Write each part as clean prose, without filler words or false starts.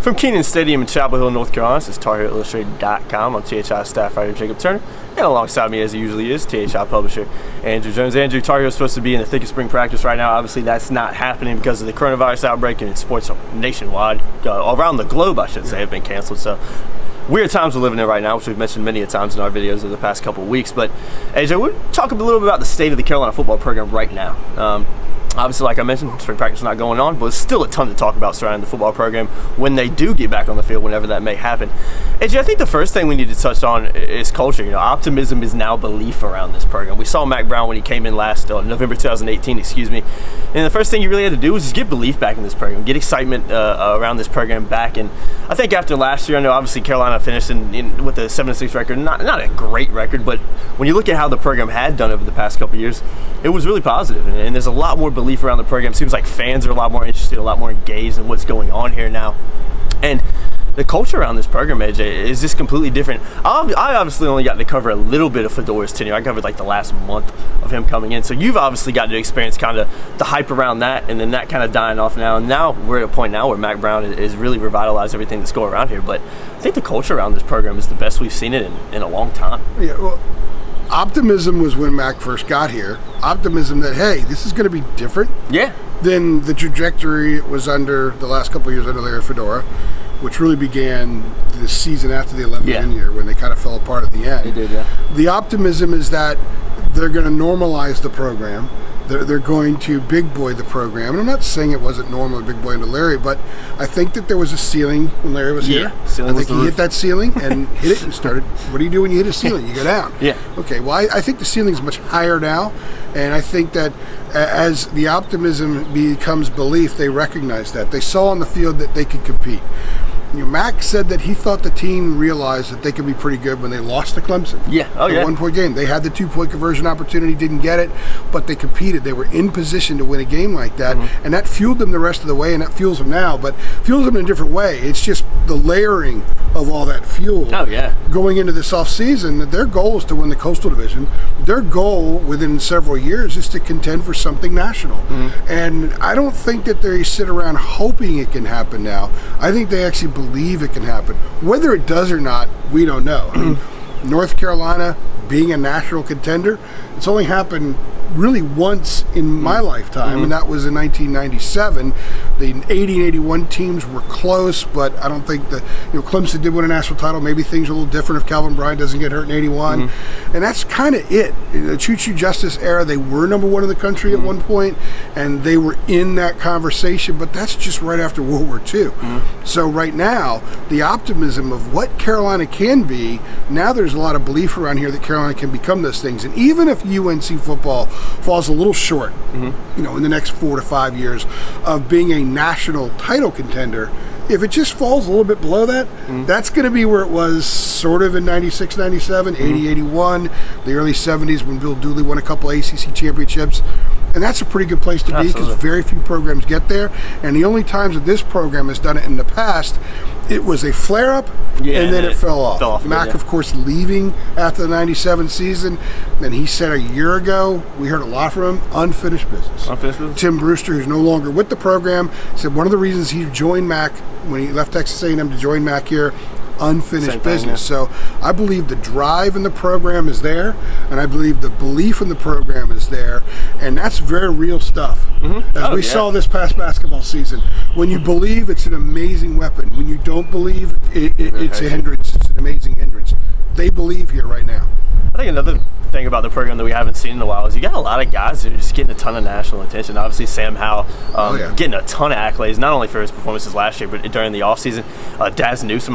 From Kenan Stadium in Chapel Hill, North Carolina, this is TarHeelIllustrated.com. I'm THI staff writer Jacob Turner, and alongside me, as he usually is, THI publisher Andrew Jones. Andrew, Tar Heels supposed to be in the thick of spring practice right now. Obviously, that's not happening because of the coronavirus outbreak, and sports nationwide, around the globe, I should say, have been canceled. So, weird times we're living in right now, which we've mentioned many a times in our videos over the past couple of weeks. But, AJ, we'll talk a little bit about the state of the Carolina football program right now. Obviously, like I mentioned, spring practice is not going on, but there's still a ton to talk about surrounding the football program when they do get back on the field, whenever that may happen. AJ, I think the first thing we need to touch on is culture. You know, optimism is now belief around this program. We saw Mack Brown when he came in last November 2018, excuse me. And the first thing you really had to do was just get belief back in this program, get excitement around this program back. And I think after last year, I know obviously Carolina finished with a 7-6 record, not a great record, but when you look at how the program had done over the past couple of years, it was really positive. And there's a lot more belief around the program. It seems like fans are a lot more interested, a lot more engaged in what's going on here now. And the culture around this program, AJ, is just completely different. I obviously only got to cover a little bit of Fedora's tenure. I covered like the last month of him coming in. So you've obviously got to experience kind of the hype around that, and then that kind of dying off now. And now we're at a point now where Mack Brown is really revitalized everything that's going around here. But I think the culture around this program is the best we've seen it in a long time. Yeah, well, optimism was when Mack first got here. Optimism that, hey, this is going to be different than the trajectory it was under the last couple of years under Larry Fedora, which really began the season after the 11th year when they kind of fell apart at the end. They did, yeah. The optimism is that they're going to normalize the program. They're going to big boy the program. And I'm not saying it wasn't normal big boy under Larry, but I think that there was a ceiling when Larry was here. I think he hit that ceiling and hit it and started. What do you do when you hit a ceiling? You go down. Okay, well, I think the ceiling is much higher now. And I think that as the optimism becomes belief, they recognize that. They saw on the field that they could compete. You know, Mack said that he thought the team realized that they could be pretty good when they lost to Clemson. A one-point game. They had the 2-point conversion opportunity, didn't get it, but they competed. They were in position to win a game like that, and that fueled them the rest of the way, and that fuels them now, but fuels them in a different way. It's just the layering of all that fuel going into this offseason. Their goal is to win the Coastal Division. Their goal within several years is to contend for something national. And I don't think that they sit around hoping it can happen now. I think they actually believe it can happen. Whether it does or not, we don't know. I mean, North Carolina being a national contender, it's only happened really once in my lifetime, and that was in 1997. The 80 and 81 teams were close, but I don't think that, you know, Clemson did win a national title. Maybe things are a little different if Calvin Bryant doesn't get hurt in 81. And that's kind of it. In the Choo-Choo Justice era, they were #1 in the country at one point, and they were in that conversation, but that's just right after World War II. So right now, the optimism of what Carolina can be, now there's a lot of belief around here that Carolina can become those things. And even if UNC football falls a little short, you know, in the next 4 to 5 years of being a national title contender, if it just falls a little bit below that, that's going to be where it was sort of in 96, 97, 80, 81, the early 70s when Bill Dooley won a couple ACC championships. And that's a pretty good place to be because very few programs get there. And the only times that this program has done it in the past, it was a flare-up and then it fell off. Mack, of course, leaving after the 97 season. And he said a year ago, we heard a lot from him, unfinished business. Tim Brewster, who's no longer with the program, said one of the reasons he joined Mack when he left Texas A&M to join Mack here, unfinished business. So I believe the drive in the program is there, and I believe the belief in the program is there, and that's very real stuff. As we saw this past basketball season, when you believe, it's an amazing weapon. When you don't believe, it's a hindrance. It's an amazing hindrance. They believe here right now. I think another thing about the program that we haven't seen in a while is you got a lot of guys that are just getting a ton of national attention. Obviously, Sam Howell getting a ton of accolades, not only for his performances last year, but during the offseason. Daz Newsome,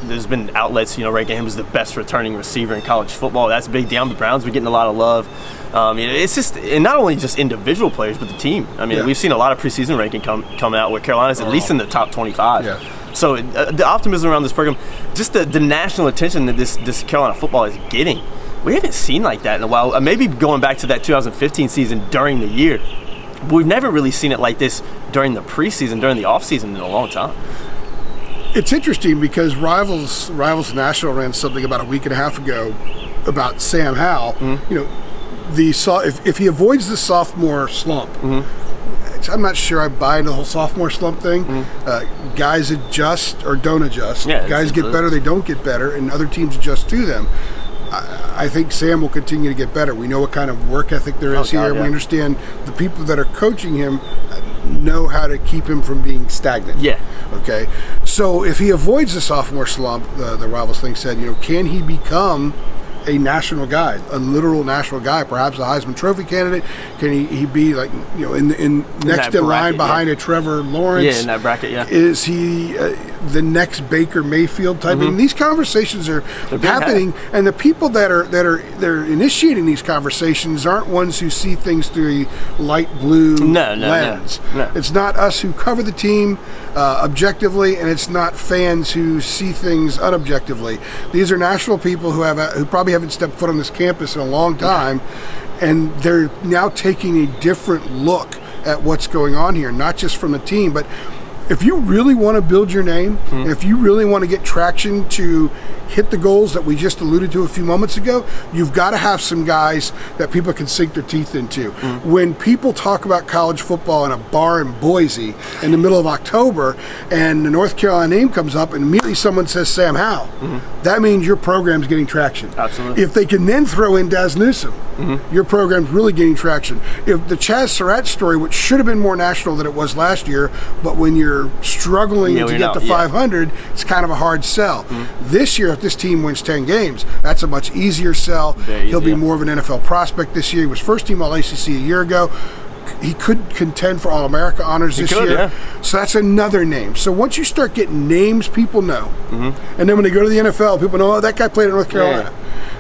there's been outlets, you know, ranking him as the best returning receiver in college football. That's big. De'Ami Brown's been getting a lot of love. It's just, and not only just individual players, but the team. I mean, we've seen a lot of preseason ranking come out where Carolina's at least in the top 25. So the optimism around this program, just the national attention that this Carolina football is getting, we haven't seen like that in a while. Maybe going back to that 2015 season during the year, but we've never really seen it like this during the preseason, during the offseason in a long time. It's interesting because Rivals National ran something about a week and a half ago about Sam Howell. You know, if he avoids the sophomore slump, I'm not sure I buy into the whole sophomore slump thing. Guys adjust or don't adjust. Yeah, guys get better, they don't get better, and other teams adjust to them. I think Sam will continue to get better. We know what kind of work ethic there is here. We understand the people that are coaching him know how to keep him from being stagnant. Yeah. Okay. So if he avoids the sophomore slump, the Rivals thing said, you know, can he become a national guy, a literal national guy, perhaps a Heisman Trophy candidate? Can he be like, you know, in next in line behind a Trevor Lawrence? Yeah, in that bracket. Yeah. Is he the next Baker Mayfield type? And these conversations are happening, and the people that are initiating these conversations aren't ones who see things through a light blue lens. No. It's not us who cover the team objectively, and it's not fans who see things unobjectively. These are national people who probably haven't stepped foot on this campus in a long time, and they're now taking a different look at what's going on here, not just from the team, but if you really want to build your name, and if you really want to get traction to hit the goals that we just alluded to a few moments ago, you've got to have some guys that people can sink their teeth into. When people talk about college football in a bar in Boise in the middle of October, and the North Carolina name comes up, and immediately someone says Sam Howell, that means your program's getting traction. Absolutely. If they can then throw in Daz Newsome, your program's really gaining traction. If the Chaz Surratt story, which should have been more national than it was last year, but when you're struggling to get to 500, it's kind of a hard sell. This year, if this team wins 10 games, that's a much easier sell. He'll be more of an NFL prospect this year. He was first team All-ACC a year ago. He could contend for All-America honors this year. So that's another name. So once you start getting names people know, and then when they go to the NFL, people know, oh, that guy played at North Carolina.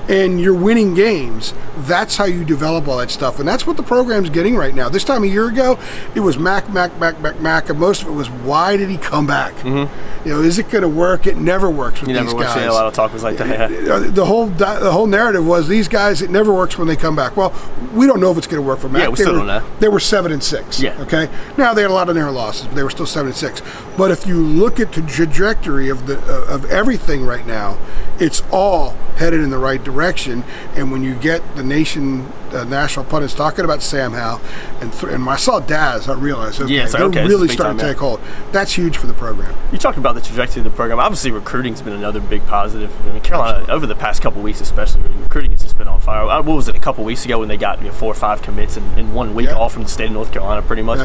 And you're winning games, that's how you develop all that stuff. And that's what the program's getting right now. This time a year ago, it was Mac, and most of it was, why did he come back? You know, is it going to work? It never works with these guys. A lot of talk was like that. The whole narrative was, these guys, it never works when they come back. Well, we don't know if it's going to work for Mac. Yeah, we still don't know. They were 7-6. Yeah. Okay. Now they had a lot of narrow losses, but they were still 7-6. But if you look at the trajectory of everything right now, it's all headed in the right direction. And when you get the national pundits talking about Sam Howell, and when I saw Daz, I realized, okay, they're really starting to take hold. That's huge for the program. You talked about the trajectory of the program. Obviously, recruiting's been another big positive. I mean, Carolina, over the past couple weeks especially, recruiting has just been on fire. What was it, a couple weeks ago when they got 4 or 5 commits in 1 week, all from the state of North Carolina, pretty much.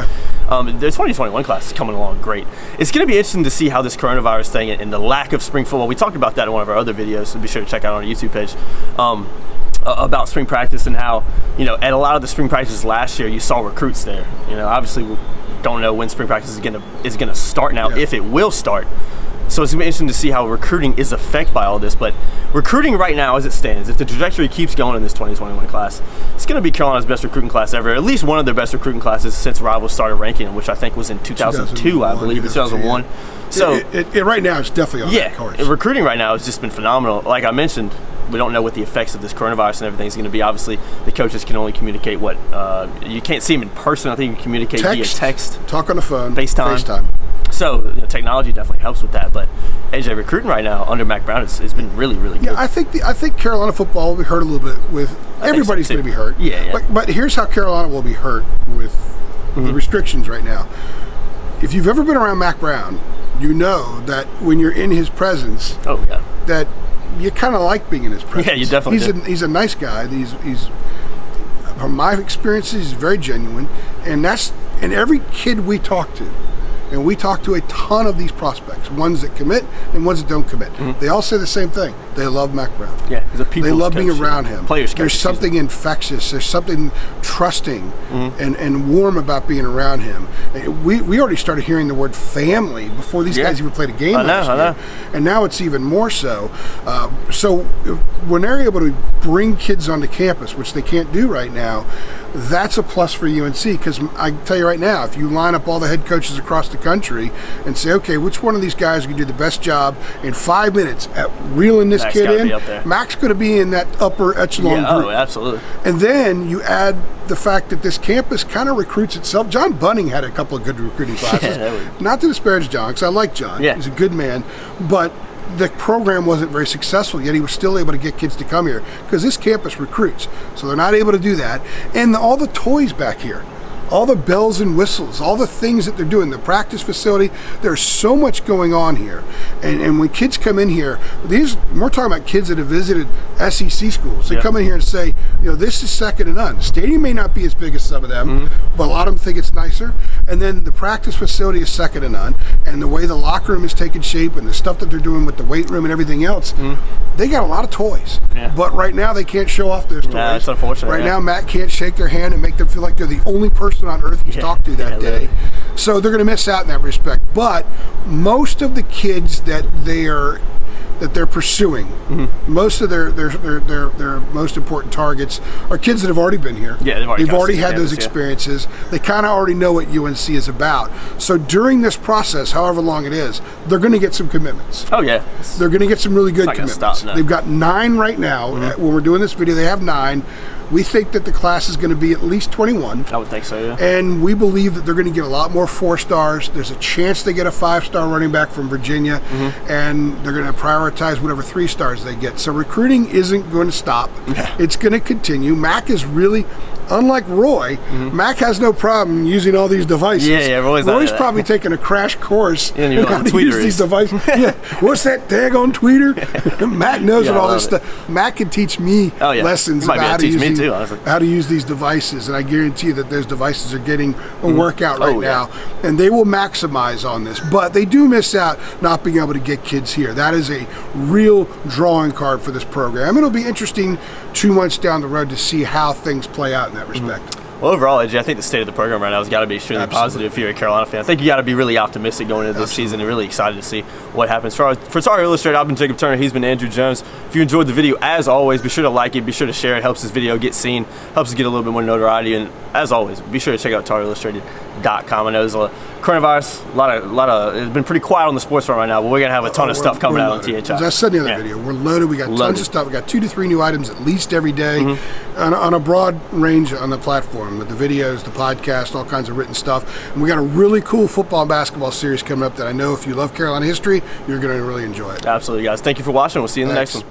The 2021 class is coming along great. It's going to be interesting to see how this coronavirus thing and the lack of spring football, we talked about that in one of our other videos, so be sure to check out on our YouTube page, about spring practice and how, at a lot of the spring practices last year, you saw recruits there. Obviously we don't know when spring practice is gonna start now, if it will start. So it's going to be interesting to see how recruiting is affected by all this. But recruiting right now, as it stands, if the trajectory keeps going in this 2021 class, it's going to be Carolina's best recruiting class ever. At least one of their best recruiting classes since Rivals started ranking them, which I think was in 2002, I believe, 2001. So right now, it's definitely on that course. Recruiting right now has just been phenomenal. Like I mentioned, we don't know what the effects of this coronavirus and everything is going to be. Obviously, the coaches can only communicate what you can't see them in person. I think you can communicate via text, talk on the phone, FaceTime. So technology definitely helps with that. But AJ, recruiting right now under Mac Brown has been really, really good. Yeah, I think Carolina football will be hurt a little bit with everybody's going to be hurt. But here's how Carolina will be hurt with the restrictions right now. If you've ever been around Mac Brown, you know that when you're in his presence, that you kind of like being in his presence. Yeah, you definitely He's a nice guy. He's from my experiences, he's very genuine, and every kid we talk to. And we talk to a ton of these prospects, ones that commit and ones that don't commit. They all say the same thing. They love Mac Brown. Yeah, he's a people's They love coach, being around him. Players coach, There's something infectious. There's something trusting and warm about being around him. We already started hearing the word family before these guys even played a game last year. And now it's even more so. So when they're able to bring kids onto campus, which they can't do right now, that's a plus for UNC, because I can tell you right now, if you line up all the head coaches across the country and say, okay, which one of these guys can do the best job in 5 minutes at reeling this kid in, Mac's going to be in that upper echelon group. Oh, absolutely. And then you add the fact that this campus kind of recruits itself. John Bunning had a couple of good recruiting classes. Not to disparage John, because I like John. He's a good man. But the program wasn't very successful, yet he was still able to get kids to come here because this campus recruits. So they're not able to do that. And all the toys back here, all the bells and whistles, all the things that they're doing, the practice facility. There's so much going on here. And when kids come in here, we're talking about kids that have visited SEC schools. They come in here and say, you know, this is second to none. Stadium may not be as big as some of them, but a lot of them think it's nicer. And then the practice facility is second to none. And the way the locker room is taking shape and the stuff that they're doing with the weight room and everything else, they got a lot of toys. But right now they can't show off their toys. Nah, it's unfortunate. Right now Matt can't shake their hand and make them feel like they're the only person on earth he's talked to that day. So they're going to miss out in that respect. But most of the kids that they're pursuing, most of their most important targets are kids that have already been here. Yeah, they've already had those experiences. They kind of already know what UNC is about. So during this process, however long it is, they're going to get some commitments. Oh yeah, they're going to get some really good commitments. They've got 9 right now. When we're doing this video, they have 9. We think that the class is going to be at least 21. I would think so, yeah. And we believe that they're going to get a lot more 4-stars. There's a chance they get a 5-star running back from Virginia, and they're going to prioritize whatever 3-stars they get. So recruiting isn't going to stop. It's going to continue. Mac is really, unlike Roy, Mac has no problem using all these devices. Roy's probably taking a crash course in how to use these devices. What's that daggone tweeter? Mac knows what all this stuff. Mac can teach me lessons about how to use these devices, and I guarantee you that those devices are getting a workout right now, and they will maximize on this. But they do miss out not being able to get kids here. That is a real drawing card for this program. It'll be interesting 2 months down the road to see how things play out in that respect. Well, overall, AJ, I think the state of the program right now has got to be extremely positive if you're a Carolina fan. I think you got to be really optimistic going into this season and really excited to see what happens. For Tar Heel Illustrated, I've been Jacob Turner. He's been Andrew Jones. If you enjoyed the video, as always, be sure to like it. Be sure to share it. Helps this video get seen. Helps us get a little bit more notoriety. And as always, be sure to check out THIillustrated.com. I know there's a coronavirus, a lot of it's been pretty quiet on the sports front right now, but we're going to have a ton of stuff coming out on THI. As I said in the other video, we're loaded. We got tons of stuff. We got 2 to 3 new items at least every day on a broad range on the platform with the videos, the podcast, all kinds of written stuff. And we got a really cool football and basketball series coming up that I know if you love Carolina history, you're going to really enjoy it. Absolutely, guys. Thank you for watching. We'll see you in the next one.